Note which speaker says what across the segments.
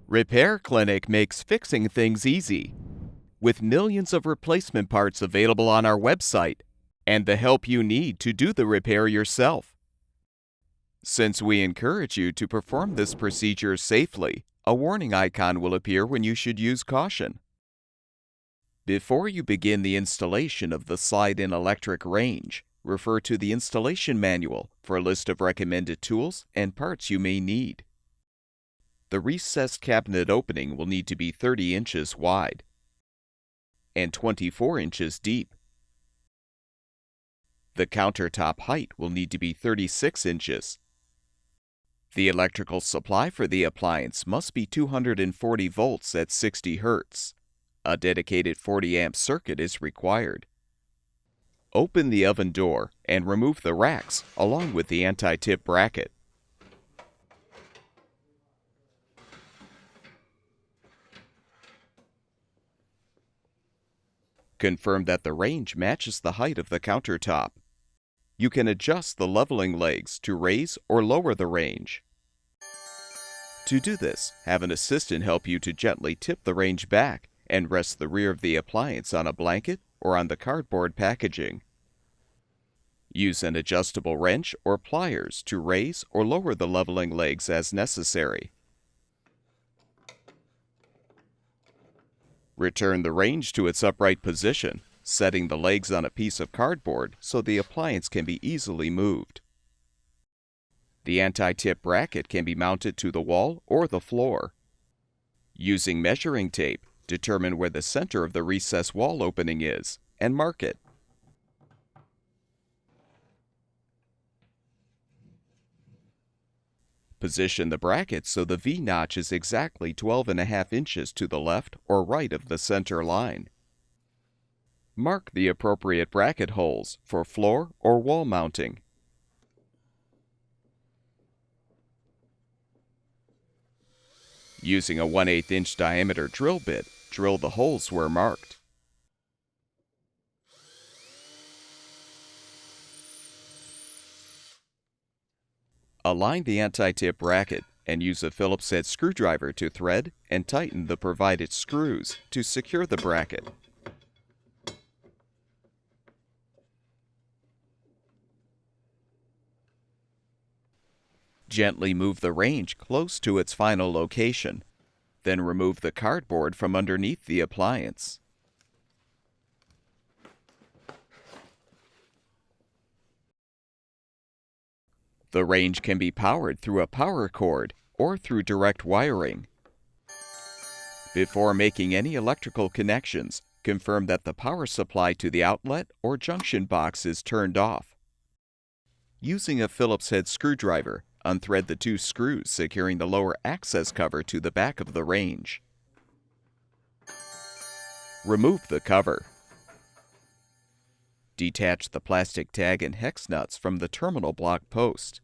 Speaker 1: Repair Clinic makes fixing things easy, with millions of replacement parts available on our website and the help you need to do the repair yourself. Since we encourage you to perform this procedure safely, a warning icon will appear when you should use caution. Before you begin the installation of the slide-in electric range, refer to the installation manual for a list of recommended tools and parts you may need. The recessed cabinet opening will need to be 30 inches wide and 24 inches deep. The countertop height will need to be 36 inches. The electrical supply for the appliance must be 240 volts at 60 Hz. A dedicated 40-amp circuit is required. Open the oven door and remove the racks along with the anti-tip bracket. Confirm that the range matches the height of the countertop. You can adjust the leveling legs to raise or lower the range. To do this, have an assistant help you to gently tip the range back and rest the rear of the appliance on a blanket or on the cardboard packaging. Use an adjustable wrench or pliers to raise or lower the leveling legs as necessary. Return the range to its upright position, setting the legs on a piece of cardboard so the appliance can be easily moved. The anti-tip bracket can be mounted to the wall or the floor. Using measuring tape, determine where the center of the recessed wall opening is and mark it. Position the bracket so the V-notch is exactly 12.5 inches to the left or right of the center line. Mark the appropriate bracket holes for floor or wall mounting. Using a 1/8 inch diameter drill bit, drill the holes where marked. Align the anti-tip bracket and use a Phillips head screwdriver to thread and tighten the provided screws to secure the bracket. Gently move the range close to its final location. Then remove the cardboard from underneath the appliance. The range can be powered through a power cord or through direct wiring. Before making any electrical connections, confirm that the power supply to the outlet or junction box is turned off. Using a Phillips head screwdriver, unthread the 2 screws securing the lower access cover to the back of the range. Remove the cover. Detach the plastic tag and hex nuts from the terminal block post.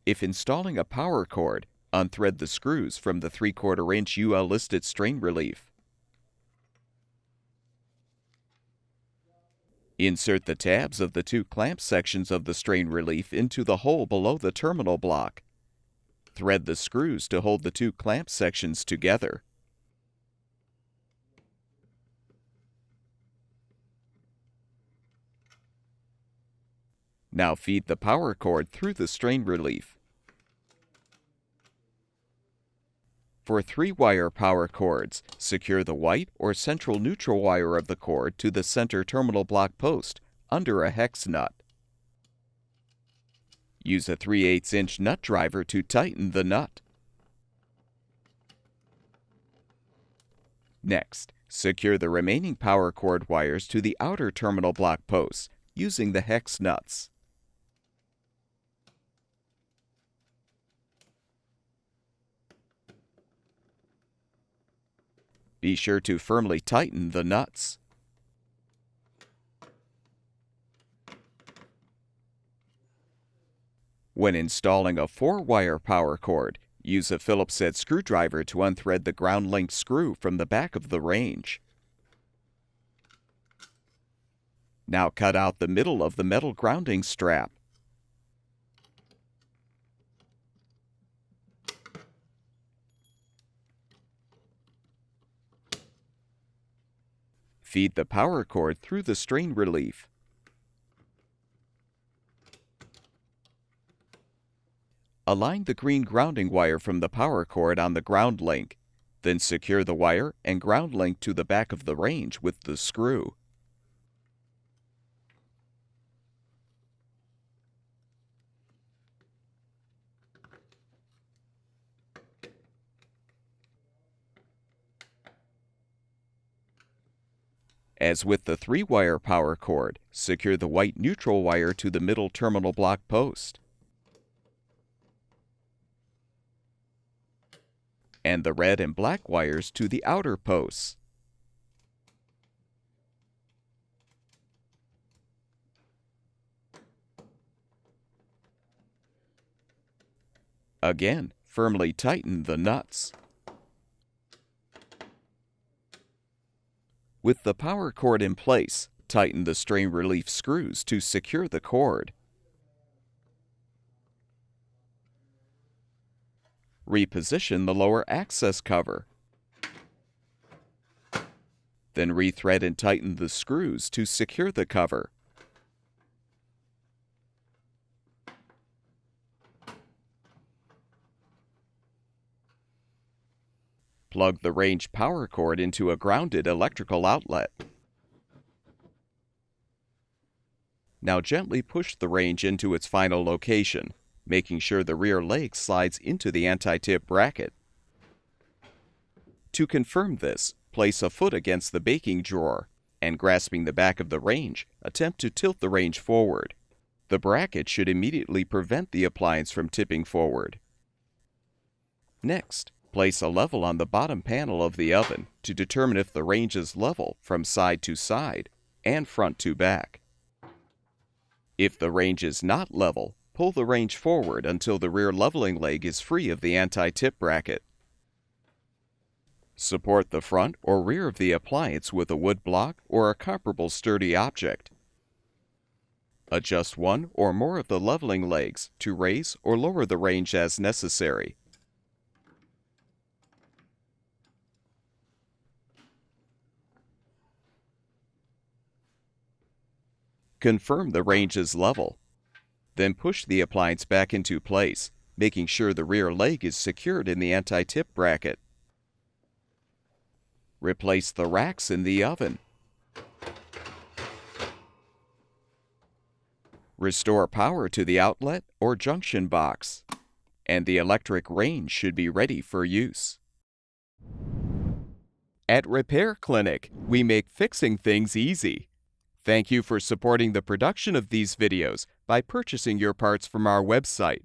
Speaker 1: If installing a power cord, unthread the screws from the 3/4 inch UL listed strain relief. Insert the tabs of the 2 clamp sections of the strain relief into the hole below the terminal block. Thread the screws to hold the 2 clamp sections together. Now feed the power cord through the strain relief. For 3-wire power cords, secure the white or central neutral wire of the cord to the center terminal block post under a hex nut. Use a 3/8 inch nut driver to tighten the nut. Next, secure the remaining power cord wires to the outer terminal block posts using the hex nuts. Be sure to firmly tighten the nuts. When installing a 4-wire power cord, use a Phillips head screwdriver to unthread the ground length screw from the back of the range. Now cut out the middle of the metal grounding strap. Feed the power cord through the strain relief. Align the green grounding wire from the power cord on the ground link. Then secure the wire and ground link to the back of the range with the screw. As with the 3-wire power cord, secure the white neutral wire to the middle terminal block post and the red and black wires to the outer posts. Again, firmly tighten the nuts. With the power cord in place, tighten the strain relief screws to secure the cord. Reposition the lower access cover. Then rethread and tighten the screws to secure the cover. Plug the range power cord into a grounded electrical outlet. Now gently push the range into its final location, making sure the rear leg slides into the anti-tip bracket. To confirm this, place a foot against the baking drawer and, grasping the back of the range, attempt to tilt the range forward. The bracket should immediately prevent the appliance from tipping forward. Next, place a level on the bottom panel of the oven to determine if the range is level from side to side and front to back. If the range is not level, pull the range forward until the rear leveling leg is free of the anti-tip bracket. Support the front or rear of the appliance with a wood block or a comparable sturdy object. Adjust one or more of the leveling legs to raise or lower the range as necessary. Confirm the range is level. Then push the appliance back into place, making sure the rear leg is secured in the anti-tip bracket. Replace the racks in the oven. Restore power to the outlet or junction box, and the electric range should be ready for use. At Repair Clinic, we make fixing things easy. Thank you for supporting the production of these videos by purchasing your parts from our website.